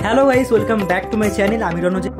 Hello guys, welcome back to my channel. আমি Ranjit.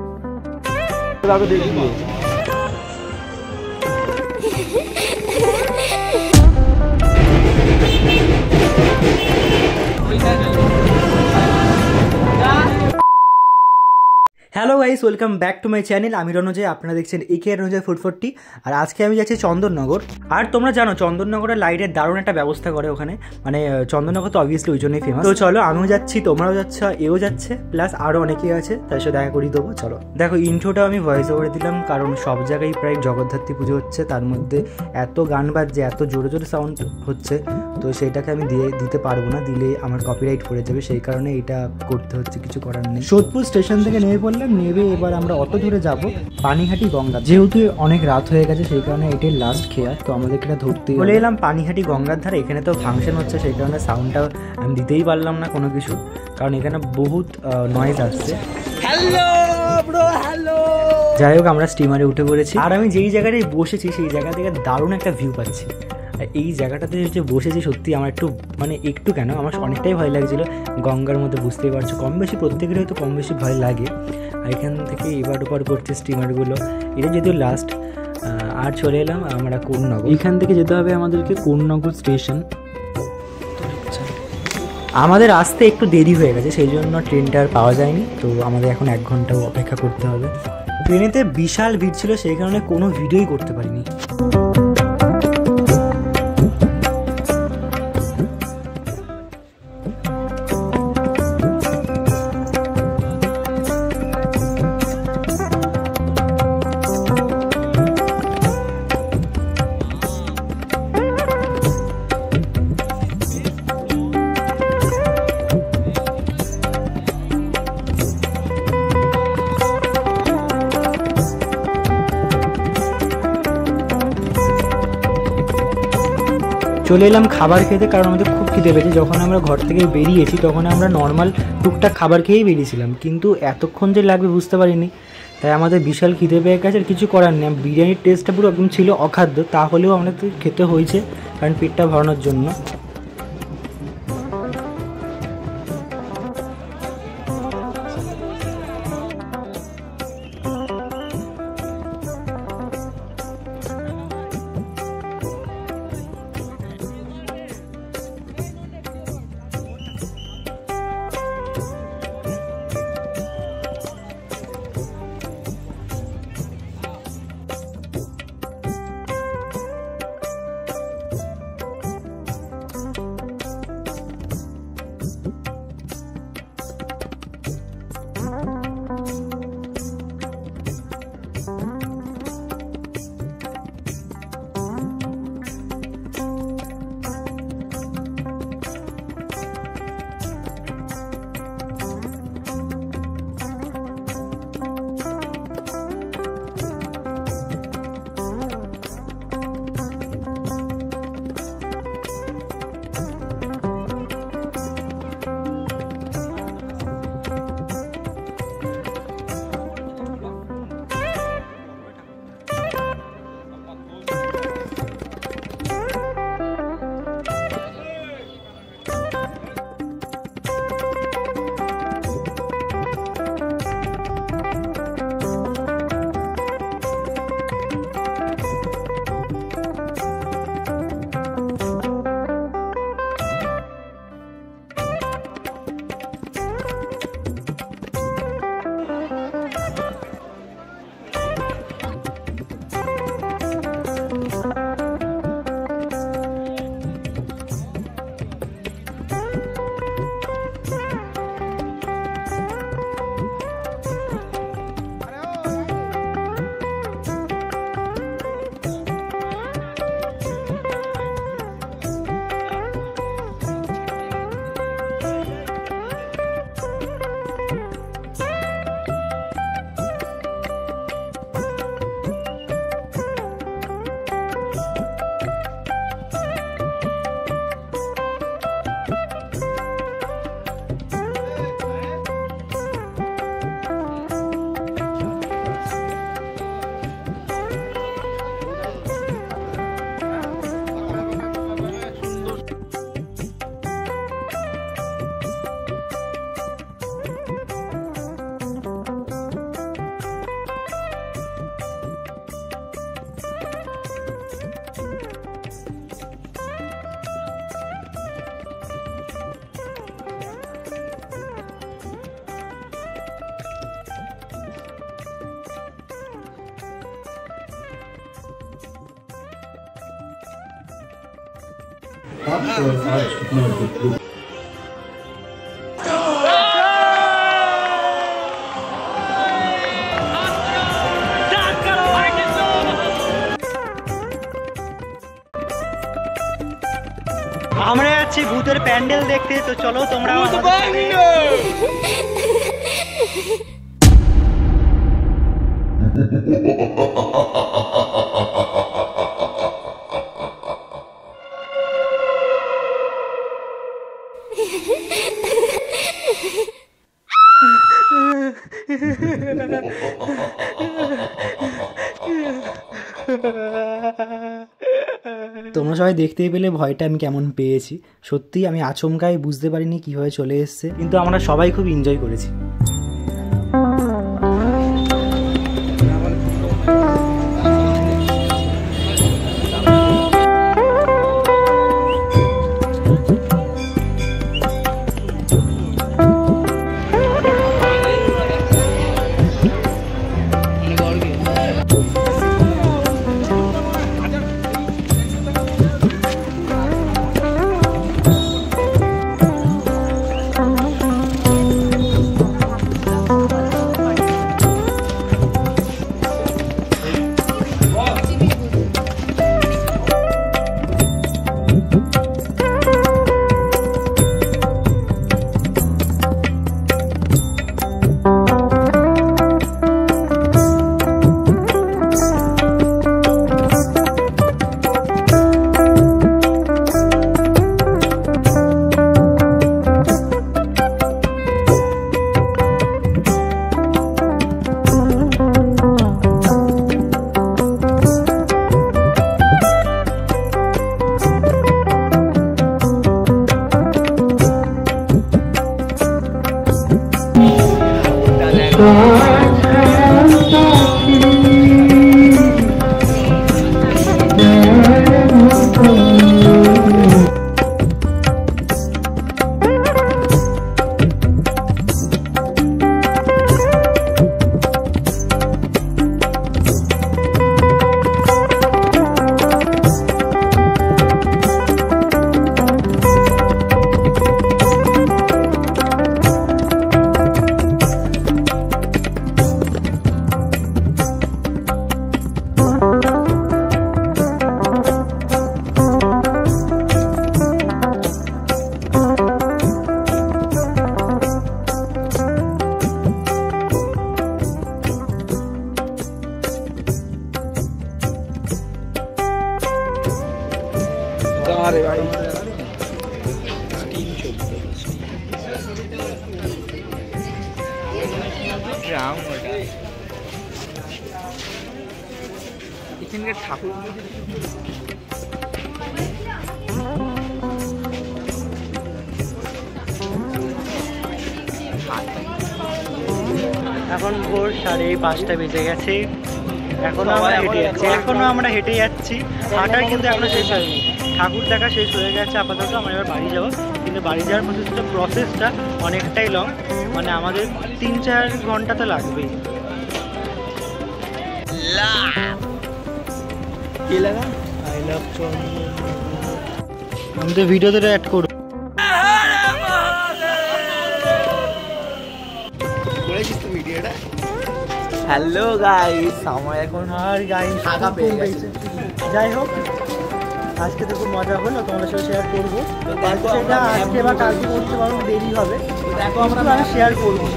Hello guys, welcome back to my channel. আমি রণজয়, আপনারা দেখছেন একে রণজয় ফুড 40। আর আজকে আমি যাচ্ছি চন্দননগর। আর তোমরা জানো চন্দননগরের লাইটের দারুণ একটা ব্যবস্থা করে ওখানে, মানে চন্দননগর তো অবভিয়াসলি ওই জন্যই ফেমাস। তো চলো, আমিও যাচ্ছি, তোমরাও যাচ্ছ, এও যাচ্ছে, প্লাস আরও অনেকেই আছে, তার সাথে দেখা করিয়ে দেবো। চলো দেখো, ইন্ট্রোটা আমি ভয়েস ওভারে দিলাম কারণ সব জায়গায় প্রায় জগদ্ধাত্রী পুজো হচ্ছে, তার মধ্যে এত গান বাজছে, এত জোরে জোরে সাউন্ড হচ্ছে, তো সেইটাকে আমি দিতে পারবো না, দিলে আমার কপিরাইট পড়ে যাবে, সেই কারণে এটা করতে হচ্ছে, কিছু করার নেই। সোদপুর স্টেশন থেকে নেমে পড়লাম, নেবে এবার আমরা অটো ধরে যাব পানিহাটি গঙ্গা। যেহেতু অনেক রাত হয়ে গেছে সেই কারণে এটাই লাস্ট খেয়া, তো আমাদেরকে এটা ধরতেই বলে এলাম পানিহাটি গঙ্গার ধারে। এখানে তো ফাংশন হচ্ছে, সেই কারণে সাউন্ডটা আমি দিতেই পারলাম না কোনো কিছু, কারণ এখানে বহুত নয়েজ আসছে। Hello bro, hello. যাই হোক, আমরা স্টিমারে উঠে পড়েছি, আর আমি যেই জায়গাটায় বসেছি সেই জায়গা থেকে দারুণ একটা ভিউ পাচ্ছি। এই জায়গাটাতে যে বসেছি সত্যি আমার একটু কেন আমার অনেকটাই ভয় লাগছিল গঙ্গার মধ্যে, বুঝতেই পারছো, কম বেশি প্রত্যেকের হয়তো কম বেশি ভয় লাগে। আর এখান থেকে এবার ওপার করছে স্টিমারগুলো, এটা যদিও লাস্ট। আর চলে এলাম আমরা কোন্নগর। এখান থেকে যেতে হবে আমাদেরকে কোন্নগর স্টেশন। আমাদের আসতে একটু দেরি হয়ে গেছে, সেই জন্য ট্রেনটা আর পাওয়া যায়নি, তো আমাদের এখন 1 ঘন্টাও অপেক্ষা করতে হবে। ট্রেনেতে বিশাল ভিড় ছিল, সেই কারণে কোনো ভিডিওই করতে পারিনি। চলে এলাম খাবার খেতে, কারণ আমাদের খুব খিদে পেয়েছে। যখন আমরা ঘর থেকে বেরিয়েছি তখন আমরা নর্মাল টুকটাক খাবার খেয়েই বেরিয়েছিলাম, কিন্তু এতক্ষণ যে লাগবে বুঝতে পারিনি, তাই আমাদের বিশাল খিদে পেয়ে গেছে। আর কিছু করার নেই, বিরিয়ানির টেস্টটা পুরো একদম ছিল অখাদ্য, তাহলেও আমাদের খেতে হয়েছে কারণ পেটটা ভরানোর জন্য। আমরা যাচ্ছি ভূতের প্যান্ডেল দেখতে, তো চলো তোমরা। তোমরা সবাই দেখতেই পেলে ভয়টা আমি কেমন পেয়েছি। সত্যি আমি আচমকাই বুঝতে পারিনি কিভাবে চলে এসছে, কিন্তু আমরা সবাই খুব এনজয় করেছি। अरे भाई এখানকার ঠাকুর এখন ভোর 5:30 বেজে গেছে। এখনো আমরা হেঁটে যাচ্ছি। হাঁটার কিন্তু এখনো শেষ হয়নি। ঠাকুর দেখা শেষ হয়ে গেছে আপাতত। আমরা এবার বাড়ি যাবো, কিন্তু বাড়ি যাওয়ার প্রসেসটা অনেকটাই লং, মানে আমাদের 3-4 ঘন্টা তো লাগবেই। আমি তো ভিডিওতে অ্যাড করবো। হ্যালো গাইস, আমার এখন আর গাইস টাকা পেয়ে গেছে। যাই হোক, আজকে তো খুব মজা হলো, তোমাদের সাথে শেয়ার করবো। সেটা আজকে বা কালকে করতে পারবো, দেরি হবে, দেখো আমরা শেয়ার করবো।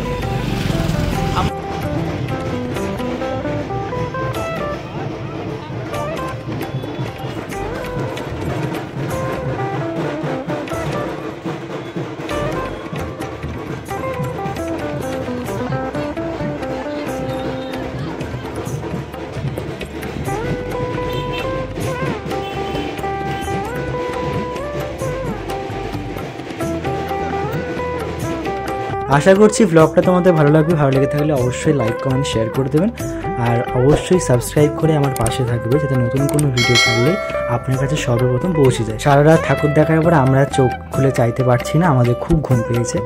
আশা করছি ব্লগটা তোমাদের ভালো লাগবে। ভালো লেগে থাকলে অবশ্যই লাইক কমেন্ট শেয়ার করে দেবেন, আর অবশ্যই সাবস্ক্রাইব করে আমার পাশে থাকবে, যাতে নতুন কোনো ভিডিও ছাড়লে আপনার কাছে সর্বপ্রথম পৌঁছে যায়। সারা রাত ঠাকুর দেখার পর আমরা চোখ খুলে চাইতে পারছি না, আমাদের খুব ঘুম পেয়েছে।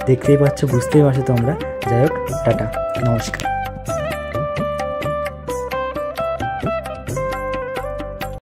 দেখতেই পাচ্ছ, বুঝতেই পারছো তোমরা। যাই হোক, টাটা, নমস্কার।